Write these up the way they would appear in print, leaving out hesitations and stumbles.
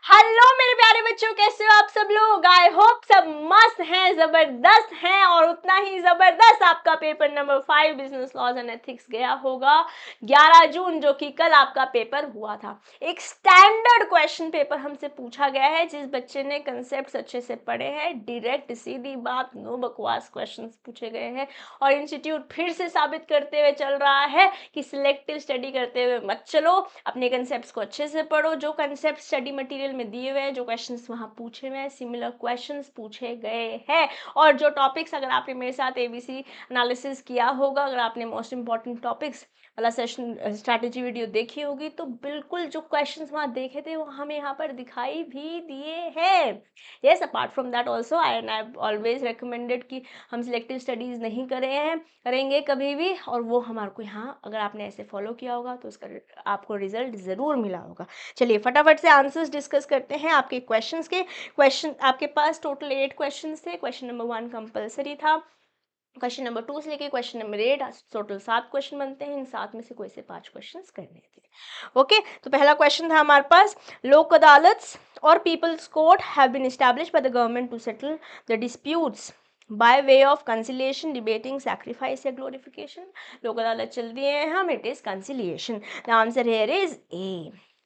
Hello मेरे प्यारे बच्चों, कैसे हो आप सब लोग। आई होप सब मस्त हैं, जबरदस्त हैं और उतना ही जबरदस्त आपका paper number 5 business laws and ethics गया होगा 11 जून, जो कि कल आपका पेपर हुआ था। एक स्टैंडर्ड क्वेश्चन पेपर हमसे पूछा गया है। जिस बच्चे ने कंसेप्ट अच्छे से पढ़े हैं, डायरेक्ट सीधी बात, नो बकवास क्वेश्चंस पूछे गए हैं। और इंस्टीट्यूट फिर से साबित करते हुए चल रहा है कि सिलेक्टिव स्टडी करते हुए मत चलो, अपने कंसेप्ट को अच्छे से पढ़ो। जो कंसेप्ट स्टडी मटेरियल में दिए हुए हैं, जो क्वेश्चंस वहां पूछे हुए हैं, सिमिलर क्वेश्चंस पूछे गए हैं। और जो टॉपिक्स, अगर आपने मेरे साथ एबीसी एनालिसिस किया होगा, अगर आपने मोस्ट इंपॉर्टेंट टॉपिक्स वाला सेशन स्ट्रैटेजी वीडियो देखी होगी, तो बिल्कुल जो क्वेश्चंस वहां देखे थे वो हमें यहाँ पर दिखाई भी दिए हैं। Yes, apart from that also I always recommended कि हम सिलेक्टिव स्टडीज नहीं करेंगे कभी भी, और वो हमारे को यहाँ अगर आपने ऐसे फॉलो किया होगा तो उसका आपको रिजल्ट ज़रूर मिला होगा। चलिए फटाफट से आंसर्स डिस्कस करते हैं आपके क्वेश्चंस के। क्वेश्चन आपके पास टोटल 8 क्वेश्चंस थे। क्वेश्चन नंबर 1 कंपलसरी था। क्वेश्चन नंबर 2 से लेके क्वेश्चन नंबर 8 टोटल 7 क्वेश्चन बनते हैं। इन 7 में से कोई से 5 क्वेश्चंस करने थे। ओके, तो पहला क्वेश्चन था हमारे पास, लोक अदालत और people's court have been established by the government to settle the disputes by way of conciliation, debating, sacrifice या glorification। लोक अदालत चल दिए हैं हम, it is conciliation। The answer here is A।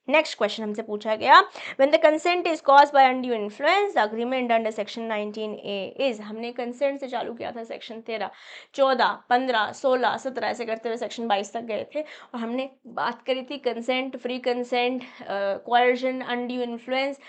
Next question हमसे पूछा गया, when the consent is caused by undue influence, the agreement under section 19A is। हमने कंसेंट से चालू किया था सेक्शन 13, 14, 15, 16, 17 ऐसे करते हुए सेक्शन 22 तक गए थे, और हमने बात करी थी consent, free consent, coercion, undue influence,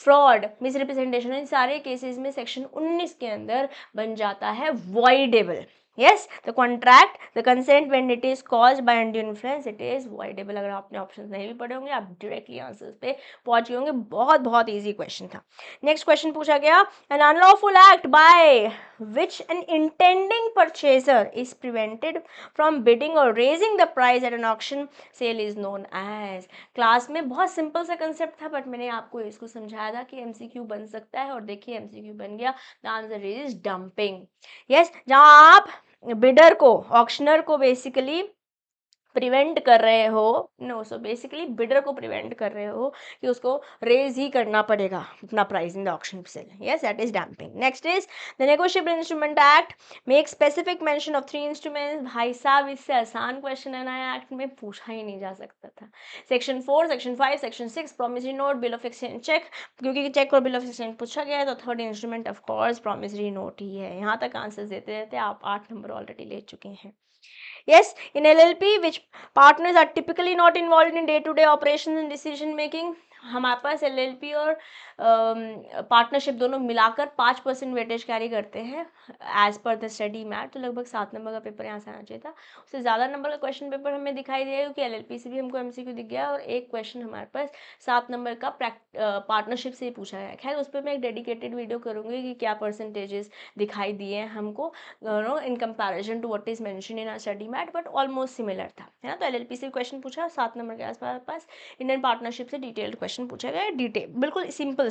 fraud, misrepresentation. इन सारे केसेस में सेक्शन 19 के अंदर बन जाता है voidable। yes, the contract, the consent when it is caused by undue influence, it is voidable। अगर आपने ऑप्शंस नहीं भी पढ़े होंगे, आप डायरेक्टली आंसर्स पे पहुंच गए होंगे। बहुत बहुत इजी क्वेश्चन था। नेक्स्ट क्वेश्चन पूछा गया, an unlawful act by which an intending purchaser is prevented from bidding or raising the price at an auction sale is known as। Class में बहुत सिंपल सा कंसेप्ट था, बट मैंने आपको इसको समझाया था कि एमसीक्यू बन सकता है, और देखिए एमसीक्यू बन गया। The answer is dumping. Yes, जहां आप बिडर को, ऑक्शनर को बेसिकली प्रिवेंट कर रहे हो, नो, सो बेसिकली बिडर को प्रिवेंट कर रहे हो कि उसको रेज ही करना पड़ेगा अपना price in the auction sale. Yes, that is damping. Next is the negotiable instrument act make specific mention of 3 instruments. भाई साहब, इससे आसान क्वेश्चन है नया एक्ट में पूछा ही नहीं जा सकता था। Section 4, section 5, section 6, promissory note, bill of exchange, cheque. क्योंकि चेक और बिल ऑफ एक्सचेंज पूछा गया है, तो third instrument of course promissory note ही है। यहाँ तक आंसर देते देते आप 8 नंबर ऑलरेडी ले चुके हैं। Yes, in LLP, which partners are typically not involved in day-to-day operations and decision making। हमारे पास LLP और पार्टनरशिप दोनों मिलाकर 5% वेटेज कैरी करते हैं as per the study mat. तो लगभग 7 नंबर का पेपर यहाँ से आना चाहिए था। उससे ज़्यादा नंबर का क्वेश्चन पेपर हमें दिखाई दिया, क्योंकि LLP से भी हमको MCQ दिख गया, और एक क्वेश्चन हमारे पास 7 नंबर का पार्टनरशिप से ही पूछा गया। खैर, उस पर मैं एक डेडिकेटेड वीडियो करूँगी कि क्या परसेंटेजेस दिखाई दिए हैं हमको in comparison to what is mention in our study mat, but almost similar था, है ना। तो LLP से क्वेश्चन पूछा, 7 नंबर के आसपास। इंडियन पार्टनरशिप से डिटेल्ड क्वेश्चन पूछा गया, डिटेल बिल्कुल सिंपल।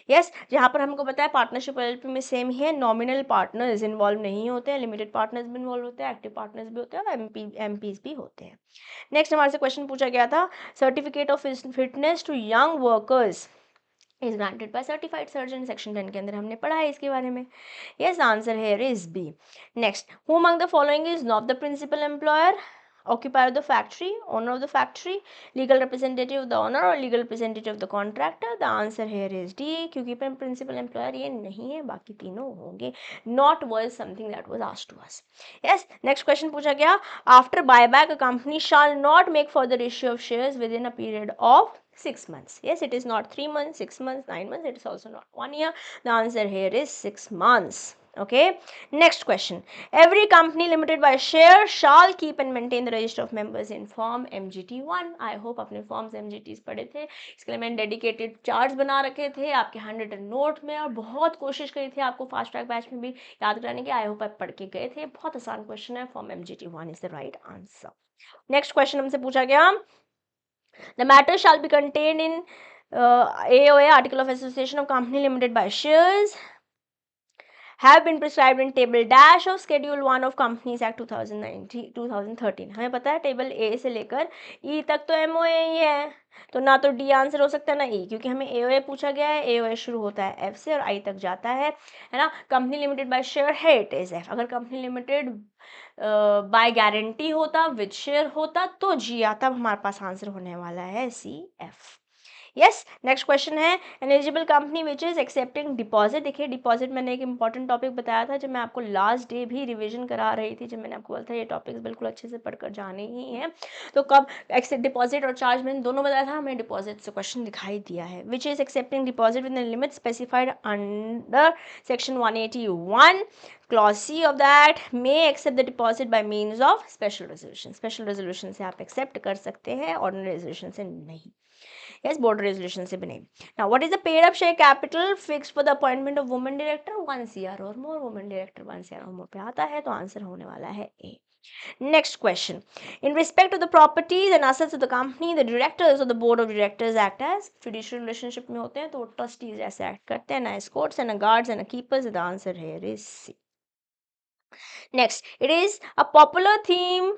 यस, जहाँ पर हमको बताया पार्टनरशिप LLP में सेम ही है, नॉमिनल पार्टनर्स इन्वॉल्व नहीं होते हैं, लिमिटेड पार्टनर्स भी इन्वॉल्व होते हैं, एक्टिव पार्टनर्स भी होते हैं, और MPs भी होते हैं। नेक्स्ट हमारे से क्वेश्चन पूछा गया था, certificate of fitness to young workers is granted by certified surgeon। Section 10 के अंदर हमने पढ़ा है इसके बारे में। yes, answer here is B। next, who among the following is not the principal employer, occupier of the factory, owner of the factory, legal representative of the owner, or legal representative of the contractor। the answer here is D, क्योंकि principal employer ये नहीं है, बाकी तीनों होंगे। not was something that was asked to us। yes, next question पूछा गया, after buyback a company shall not make further issue of shares within a period of 6 months। yes, it is not 3 months, 6 months, 9 months, it is also not 1 year। the answer here is 6 months। okay, next question, every company limited by share shall keep and maintain the register of members in form MGT1। I hope अपने forms MGTs पढ़े थे, इसके लिए मैंने dedicated charts बना रखे थे आपके 100 नोट में, और बहुत कोशिश करी थी आपको फास्ट ट्रैक बैच में भी याद कराने की। आई होप आप पढ़ के गए थे। बहुत आसान क्वेश्चन है, form MGT1 is the right answer. Next question हमसे पूछा गया, the matter shall be contained in AOA, Article of Association of Company Limited by shares, have been prescribed in table dash of schedule 1 of Companies Act 2013. हमें पता है table ए से लेकर ई तक तो MOA ही है, तो ना तो डी आंसर हो सकता है ना ई, क्योंकि हमें AOA पूछा गया है, AOA शुरू होता है F से और I तक जाता है ना। कंपनी लिमिटेड बाय शेयर है, इट इज F। अगर कंपनी लिमिटेड बाय गारंटी होता, विद शेयर होता तो जी आता, तब हमारे पास आंसर होने वाला है CF। यस, नेक्स्ट क्वेश्चन है N eligible company which is accepting deposit. देखिए डिपॉजिट मैंने एक इंपॉर्टेंट टॉपिक बताया था जब मैं आपको लास्ट डे भी रिवीजन करा रही थी, जब मैंने आपको बोला था ये टॉपिक्स बिल्कुल अच्छे से पढ़कर जाने ही हैं। तो कब एक्सेप्ट डिपॉजिट और चार्ज मैंने दोनों बताया था, हमें डिपॉजिट से क्वेश्चन दिखाई दिया है। Which is accepting deposit with the limit specified under section 181 clause C of that may accept the deposit by means of special resolution। Special resolution से आप एक्सेप्ट कर सकते हैं, ऑर्डिनरी रेजोल्यूशन से नहीं। Yes, board resolution से भी नहीं। Now, what is the paid up share capital fixed for the appointment of woman director? 1 CR or more, woman director 1 CR or more पे आता है, तो आंसर होने वाला है A। Next question. In respect to the properties and assets of the company, the directors or the board of directors act as fiduciary relationship में होते हैं, तो trustees ऐसे act करते हैं, ना escorts and na guards and na keepers। The answer here is C। Next, it is a popular theme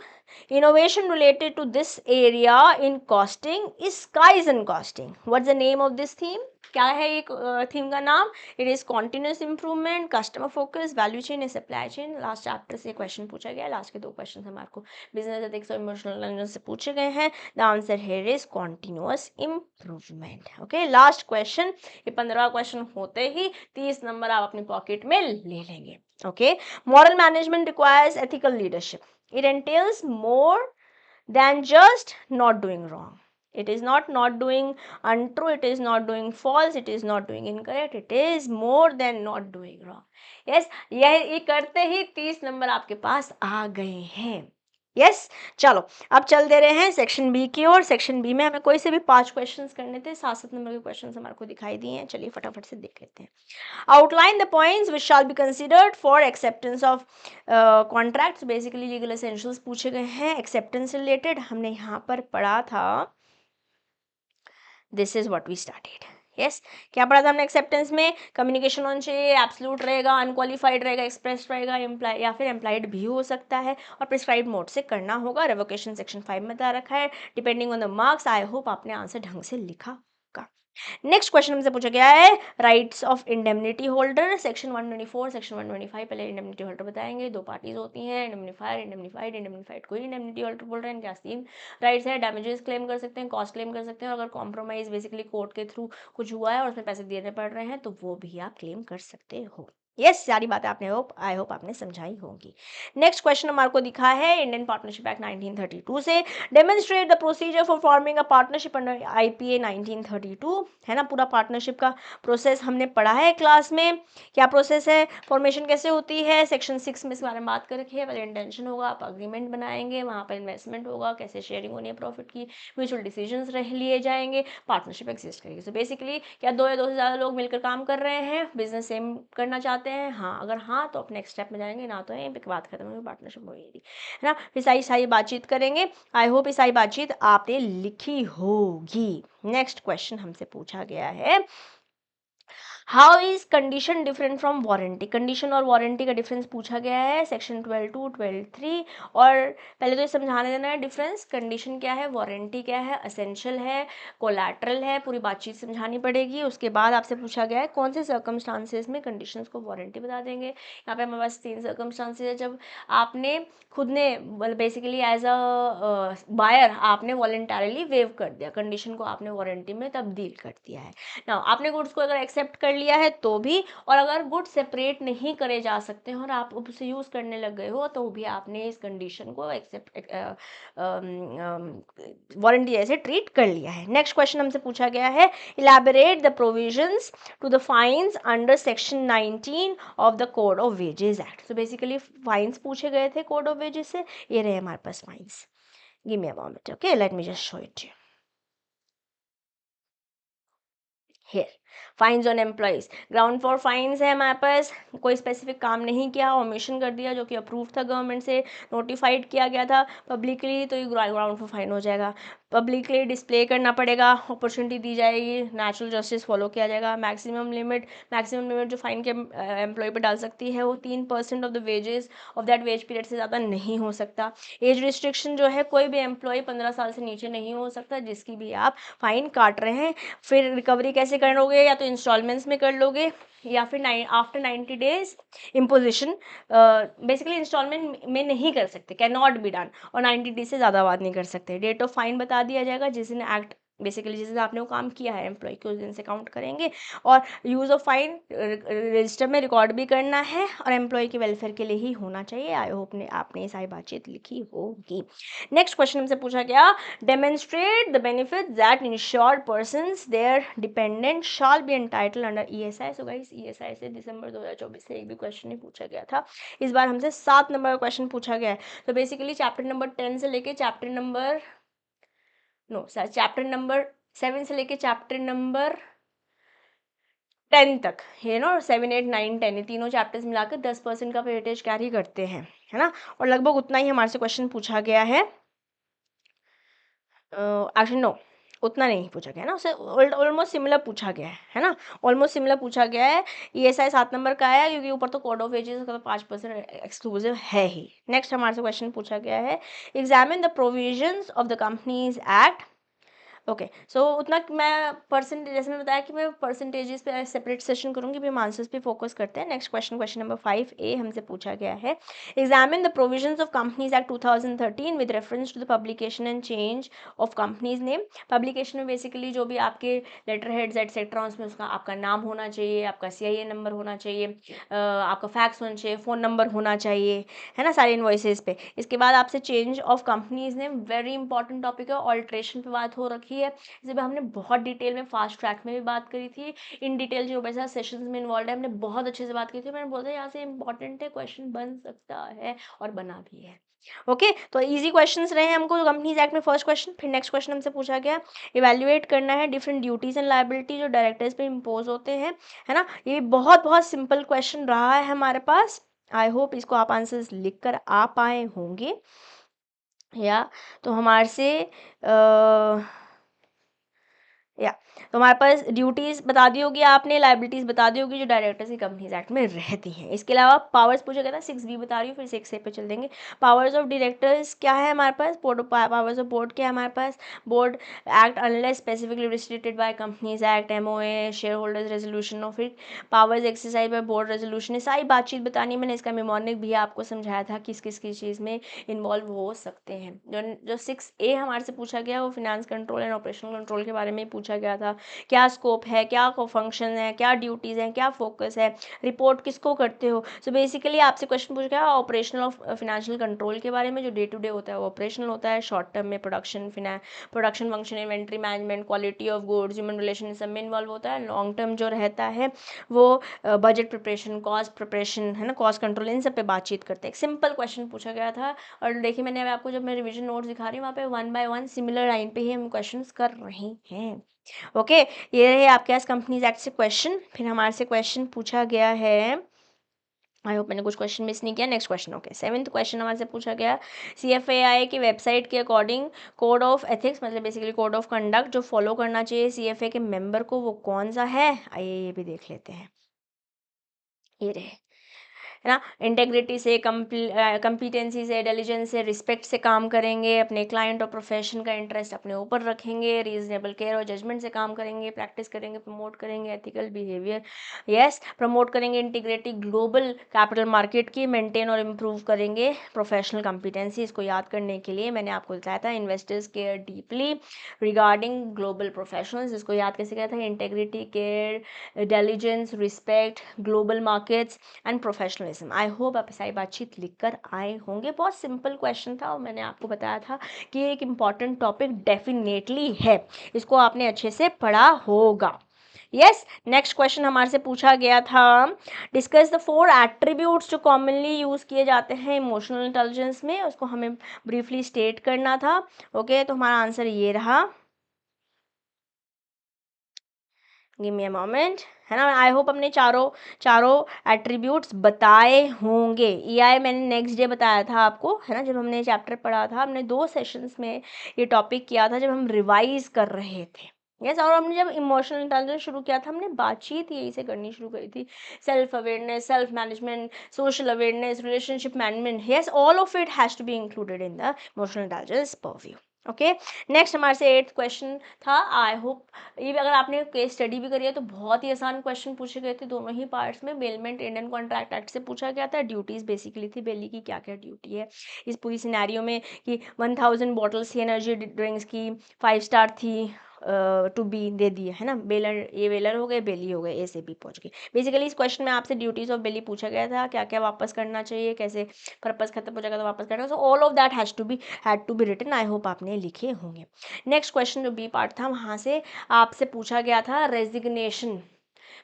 innovation related to this area in costing is Kaizen costing। What's the name of this theme? क्या है ये theme का नाम? It is continuous improvement, customer focus, value chain या supply chain. Last chapter से question पूछा गया है, लास्ट के 2 क्वेश्चन हमारे को बिजनेस एथिक्स और इमोशनल इंटेलिजेंस से पूछे गए हैं। The answer here is continuous improvement. Okay, last question, ये 15वां क्वेश्चन होते ही 30 नंबर आप अपनी पॉकेट में ले लेंगे। Okay, moral management requires ethical leadership. It एंटेल्स more than just not doing wrong। It is not doing untrue, it is not doing false, it is not doing incorrect, it is more than not doing wrong। yes, ये करते ही 30 number आपके पास आ गए हैं। Yes, चलो अब चल दे रहे हैं सेक्शन बी की ओर। सेक्शन बी में हमें कोई से भी 5 क्वेश्चंस करने थे, 7 नंबर के क्वेश्चंस हमारे को दिखाई दिए हैं। चलिए फटाफट से देख लेते हैं। outline the points which shall be considered for acceptance of contracts। Basically legal essentials पूछे गए हैं एक्सेप्टेंस से रिलेटेड। हमने यहाँ पर पढ़ा था, this is what we started. Yes, क्या पढ़ा था हमने एक्सेप्टेंस में? कम्युनिकेशन होना चाहिए, एब्सोल्यूट रहेगा, अनक्वालिफाइड रहेगा, एक्सप्रेस रहेगा, इम्प्लाई या फिर एम्प्लाइड भी हो सकता है, और प्रिस्क्राइब मोड से करना होगा। रेवोकेशन सेक्शन 5 में बता रखा है, depending on the marks. I hope आपने आंसर ढंग से लिखा। नेक्स्ट क्वेश्चन हमसे पूछा गया है rights of indemnity holder. Section 124 section 125 पहले इंडेमनिटी होल्डर बताएंगे। 2 पार्टीज होती हैं, इंडेमनिफायर, इंडेमनिफाइड। इंडेमनिफाइड कोई इंडेमनिटी होल्डर बोल रहे हैं, क्या 3 राइट्स है। डैमेजेस क्लेम कर सकते हैं, कॉस्ट क्लेम कर सकते हैं, और अगर कॉम्प्रोमाइज बेसिकली कोर्ट के थ्रू कुछ हुआ है और उसमें पैसे देने पड़ रहे हैं तो वो भी आप क्लेम कर सकते हो। यस, सारी बातें आपने आई होप आपने समझाई होंगी। नेक्स्ट क्वेश्चन हमारे को दिखा है इंडियन पार्टनरशिप एक्ट 1932 से। Demonstrate the procedure for forming a partnership under IPA 1932। है ना, पूरा पार्टनरशिप का प्रोसेस हमने पढ़ा है क्लास में। क्या प्रोसेस है, फॉर्मेशन कैसे होती है, सेक्शन 6 में इस बारे में बात कर रखी है। पहले इंटेंशन होगा, आप अग्रीमेंट बनाएंगे, वहाँ पर इन्वेस्टमेंट होगा, कैसे शेयरिंग होनी है प्रॉफिट की, म्यूचुअल डिसीजंस लिए जाएंगे, पार्टनरशिप एग्जिस्ट करेगी। सो बेसिकली क्या 2 या 2 से ज़्यादा लोग मिलकर काम कर रहे हैं, बिजनेस सेम करना चाहते हैं? हाँ, अगर हाँ तो आप नेक्स्ट स्टेप में जाएंगे, ना तो यहीं पे बात खत्म होगी, पार्टनरशिप होगी, है ना। फिर सारी बातचीत करेंगे। आई होप ये सारी बातचीत आपने लिखी होगी। नेक्स्ट क्वेश्चन हमसे पूछा गया है how is condition different from warranty. Condition और वारंटी का डिफरेंस पूछा गया है सेक्शन 12(2), 12(3। और पहले तो ये समझाने देना है डिफरेंस, कंडीशन क्या है, वारंटी क्या है, असेंशियल है, कोलैटरल है, पूरी बातचीत समझानी पड़ेगी। उसके बाद आपसे पूछा गया है कौन से सर्कमस्टांसेस में कंडीशंस को वारंटी बता देंगे। यहाँ पे हमारे पास 3 सर्कमस्टांसेस है, जब आपने खुद ने बेसिकली एज अ बायर आपने वॉलेंटरली वेव कर दिया, कंडीशन को आपने वारंटी में तब्दील कर दिया है ना। आपने गुड्स को अगर एक्सेप्ट कर लिया है तो भी, और अगर गुड्स सेपरेट नहीं करे जा सकते हैं और आप उसे यूज़ करने लग गए हो तो भी आपने इस कंडीशन को एक्सेप्ट वारंटी जैसे ट्रीट कर लिया है। नेक्स्ट क्वेश्चन हमसे पूछा गया है elaborate the provisions to the fines under section 19 of the code of wages act. तो बेसिकली फाइन्स पूछे गए थे कोड ऑफ वेजेस से, ये रहे हमारे पास fines. Give me a moment, okay, let me just show it to you here. Fines on employees, ground for fines है हमारे पास, कोई स्पेसिफिक काम नहीं किया, ओमिशन कर दिया जो कि अप्रूव था, गवर्नमेंट से नोटिफाइड किया गया था पब्लिकली, तो ये ग्राउंड फॉर फाइन हो जाएगा। पब्लिकली डिस्प्ले करना पड़ेगा, अपॉर्चुनिटी दी जाएगी, नेचुरल जस्टिस फॉलो किया जाएगा। मैक्सिमम लिमिट जो फाइन के एम्प्लॉय पर डाल सकती है वो 3% of the wages of that wage period से ज़्यादा नहीं हो सकता। एज रिस्ट्रिक्शन जो है, कोई भी एम्प्लॉय 15 साल से नीचे नहीं हो सकता जिसकी भी आप फाइन काट रहे हैं। फिर रिकवरी कैसे करोगे, या तो इंस्टॉलमेंट्स में कर लोगे या फिर after 90 days imposition, basically installment में नहीं कर सकते, कैन नॉट बी डन, और 90 डेज से ज़्यादा बात नहीं कर सकते। डेट ऑफ फाइन बता दिया जाएगा, जिस दिन एक्ट बेसिकली जिस दिन आपने वो काम किया है एम्प्लॉय के उस दिन से काउंट करेंगे। और यूज़ ऑफ फाइन रजिस्टर में रिकॉर्ड भी करना है और एम्प्लॉय के वेलफेयर के लिए ही होना चाहिए। आई होप आपने ये सारी बातचीत लिखी होगी। नेक्स्ट क्वेश्चन हमसे पूछा गया, demonstrate the benefit that insured persons their dependent shall be entitle under ESI। So guys ESI से दिसंबर 2024 से एक भी क्वेश्चन नहीं पूछा गया था, इस बार हमसे 7 नंबर का क्वेश्चन पूछा गया है। तो बेसिकली चैप्टर नंबर 10 से लेके चैप्टर नंबर 7 से लेके चैप्टर नंबर 10 तक, 7, 8, 9, 10 ये तीनों चैप्टर्स मिलाकर 10% का वेटेज कैरी करते हैं, है ना। और लगभग उतना ही हमारे से क्वेश्चन पूछा गया है। एक्चुअली नो, उतना नहीं पूछा गया ना, उसे ऑलमोस्ट सिमिलर पूछा गया है ना, ऑलमोस्ट सिमिलर पूछा गया है। ESI 7 नंबर का है क्योंकि ऊपर तो कोड ऑफ एजेस का तो 5% एक्सक्लूसिव है ही। नेक्स्ट हमारे से क्वेश्चन पूछा गया है, examine the provisions of the companies act. Okay, so उतना मैं परसेंटेज, जैसे मैं बताया कि मैं परसेंटेजेस पे सेपरेट सेशन करूंगी, भी हम आंसर्स पे फोकस करते हैं। नेक्स्ट क्वेश्चन नंबर 5A हमसे पूछा गया है, examine the provisions of companies act 2013 with reference to the publication and change of companies name. Publication में बेसिकली जो भी आपके लेटर हेड्स एटसेट्रा उसमें उसका आपका नाम होना चाहिए, आपका CIA नंबर होना चाहिए, आपका फैक्स होना चाहिए, फ़ोन नंबर होना चाहिए, है ना, सारे इन्वॉइसेस पे। इसके बाद आपसे change of companies name, very important topic है, ऑल्ट्रेशन पे बात हो रखी है, इसे भी हमने बहुत डिटेल में फास्ट ट्रैक में भी बात करी थी, इन डिटेल जो मेरे साथ सेशंस में इन्वॉल्व है हमने बहुत अच्छे से बात की थी। मैंने बोला यहाँ से इंपॉर्टेंट है, क्वेश्चन बन सकता है और बना भी है। ओके, तो इजी क्वेश्चंस रहे हैं हमको कंपनीज एक्ट में फर्स्ट क्वेश्चन। फिर नेक्स्ट क्वेश्चन हमसे पूछा गया, इवैल्यूएट करना है डिफरेंट ड्यूटीज एंड लायबिलिटी जो डायरेक्टर्स पे इम्पोज होते हैं, है ना। ये बहुत बहुत सिंपल क्वेश्चन रहा है हमारे पास। आई होप इसको आप आंसर्स लिख कर आ पाए होंगे। या तो हमारे से या तो हमारे पास ड्यूटीज बता दी होगी आपने, लाइबिलिटीज बता दी होगी जो डायरेक्टर्स की कंपनीज एक्ट में रहती हैं। इसके अलावा पावर्स पूछा गया था, 6B बता रही हूँ, फिर 6A पे चल देंगे। पावर्स ऑफ डायरेक्टर्स क्या है हमारे पास, पावर्स ऑफ बोर्ड क्या है हमारे पास, board act unless specifically restricted by companies act, MOA, share holders resolution, और फिर powers exercise by board resolution. ये सारी बातचीत बतानी मैंने इसका मेमोनिक भी आपको समझाया था किस किस चीज़ में इन्वॉल्व हो सकते हैं। जो 6A हमारे से पूछा गया वो finance control and operational control के बारे में पूछा गया था, क्या स्कोप है, क्या फंक्शन है, क्या ड्यूटीज़ हैं, क्या फोकस है, रिपोर्ट किसको करते हो। सो बेसिकली आपसे क्वेश्चन पूछा गया ऑपरेशनल ऑफ फिनेंशियल कंट्रोल के बारे में, जो डे टू डे होता है वो ऑपरेशनल होता है, शॉर्ट टर्म में production function, inventory management, quality of goods, human relation सब में इन्वॉल्व होता है। लॉन्ग टर्म जो रहता है वो बजट प्रिपरेशन, कॉस्ट प्रिपरेशन, है ना, कॉस्ट कंट्रोल, इन सब पे बातचीत करते हैं। एक सिंपल क्वेश्चन पूछा गया था, और देखिए मैंने अब आपको जब मैं रिवीजन नोट्स दिखा रही हूँ वहाँ पे 1 by 1 सिमिलर लाइन पे ही हम क्वेश्चन कर रहे हैं। ओके, ये रहे आपके पास कंपनीज एक्ट से क्वेश्चन। फिर हमारे से क्वेश्चन पूछा गया है, आई होप मैंने कुछ क्वेश्चन मिस नहीं किया। Next question, okay, 7th question हमारे से पूछा गया, CFAI की वेबसाइट के अकॉर्डिंग कोड ऑफ एथिक्स, मतलब बेसिकली कोड ऑफ कंडक्ट जो फॉलो करना चाहिए CFA के मेंबर को, वो कौन सा है। आइए ये भी देख लेते हैं। ये रहे, है ना, इंटेग्रिटी से, कंपिटेंसी से, डिलीजेंस से, रिस्पेक्ट से काम करेंगे, अपने क्लाइंट और प्रोफेशन का इंटरेस्ट अपने ऊपर रखेंगे, रीजनेबल केयर और जजमेंट से काम करेंगे, प्रैक्टिस करेंगे, प्रमोट करेंगे एथिकल बिहेवियर, यस, प्रमोट करेंगे इंटीग्रिटी ग्लोबल कैपिटल मार्केट की, मेंटेन और इम्प्रूव करेंगे प्रोफेशनल कंपिटेंसी। इसको याद करने के लिए मैंने आपको बताया था, investors care deeply regarding global professionals. इसको याद कैसे किया था, integrity, care, diligence, respect, global markets and professionalism. I hope आप सारी बातचीत लिख कर आए होंगे। बहुत सिंपल क्वेश्चन था और मैंने आपको बताया था कि एक इम्पॉर्टेंट टॉपिक डेफिनेटली है, इसको आपने अच्छे से पढ़ा होगा। यस, नेक्स्ट क्वेश्चन हमारे से पूछा गया था, डिस्कस द 4 एट्रीब्यूट्स जो कॉमनली यूज किए जाते हैं इमोशनल इंटेलिजेंस में, उसको हमें ब्रीफली स्टेट करना था। ओके, तो हमारा आंसर ये रहा, गिव मी अ मोमेंट, है ना। आई होप अपने चारों एट्रीब्यूट्स बताए होंगे। EI मैंने नेक्स्ट डे बताया था आपको, है ना, जब हमने चैप्टर पढ़ा था। हमने 2 सेशंस में ये टॉपिक किया था जब हम रिवाइज कर रहे थे। यस, और हमने जब इमोशनल इंटेलिजेंस शुरू किया था, हमने बातचीत यही से करनी शुरू करी थी। Self awareness, self management, social awareness, relationship management, yes, all of it has to be included in the emotional intelligence purview. Okay, next हमारे से 8th क्वेश्चन था। आई होप ये भी, अगर आपने केस स्टडी भी करी है तो बहुत ही आसान क्वेश्चन पूछे गए थे दोनों ही पार्ट्स में। बेलमेंट इंडियन कॉन्ट्रैक्ट एक्ट से पूछा गया था। ड्यूटीज बेसिकली थी बेली की, क्या क्या ड्यूटी है इस पूरी सिनेरियो में, कि 1000 बॉटल्स थी एनर्जी ड्रिंक्स की, 5 स्टार थी, टू बी दे दिए, है ना। बेलर, ये वेलर हो गए, बेली हो गए, ए से बी पहुंच गए। बेसिकली इस क्वेश्चन में आपसे ड्यूटीज ऑफ बेली पूछा गया था, क्या क्या वापस करना चाहिए, कैसे पर्पस खत्म हो जाएगा तो वापस करना। So all of that had to be written. I hope आपने लिखे होंगे। नेक्स्ट क्वेश्चन जो बी पार्ट था, वहाँ से आपसे पूछा गया था रेजिग्नेशन।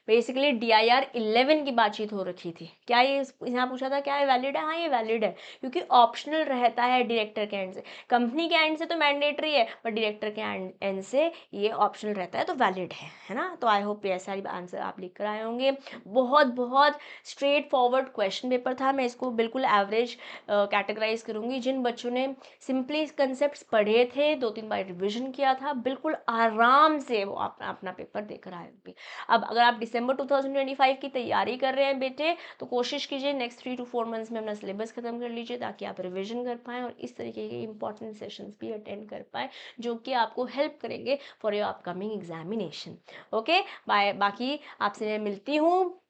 बेसिकली DIR 11 की बातचीत हो रखी थी। क्या ये यहाँ पूछा था क्या ये वैलिड है? हाँ, ये वैलिड है, क्योंकि ऑप्शनल रहता है डायरेक्टर के एंड से। कंपनी के एंड से तो मैंडेटरी है, पर डायरेक्टर के एंड से ये ऑप्शनल रहता है, तो वैलिड है ना। तो आई होप ये सारी आंसर आप लिख कर आए होंगे। बहुत बहुत स्ट्रेट फॉरवर्ड क्वेश्चन पेपर था। मैं इसको बिल्कुल एवरेज कैटेगराइज करूँगी। जिन बच्चों ने सिंपली कंसेप्ट पढ़े थे, 2-3 बार रिविजन किया था, बिल्कुल आराम से वो अपना पेपर देकर आए होंगे। अब अगर आप दिसंबर 2025 की तैयारी कर रहे हैं बेटे, तो कोशिश कीजिए नेक्स्ट 3 to 4 मंथ्स में अपना सिलेबस खत्म कर लीजिए, ताकि आप रिविजन कर पाएँ और इस तरीके के इंपॉर्टेंट सेशंस भी अटेंड कर पाएँ, जो कि आपको हेल्प करेंगे for your upcoming examination. Okay, bye. बाकी आपसे मैं मिलती हूँ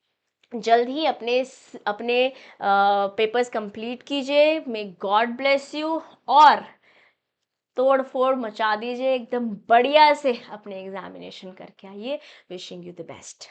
जल्द ही। अपने पेपर्स कंप्लीट कीजिए। मे गॉड ब्लेस यू, और तोड़ फोड़ मचा दीजिए एकदम बढ़िया से, अपने एग्जामिनेशन करके आइए। Wishing you the best.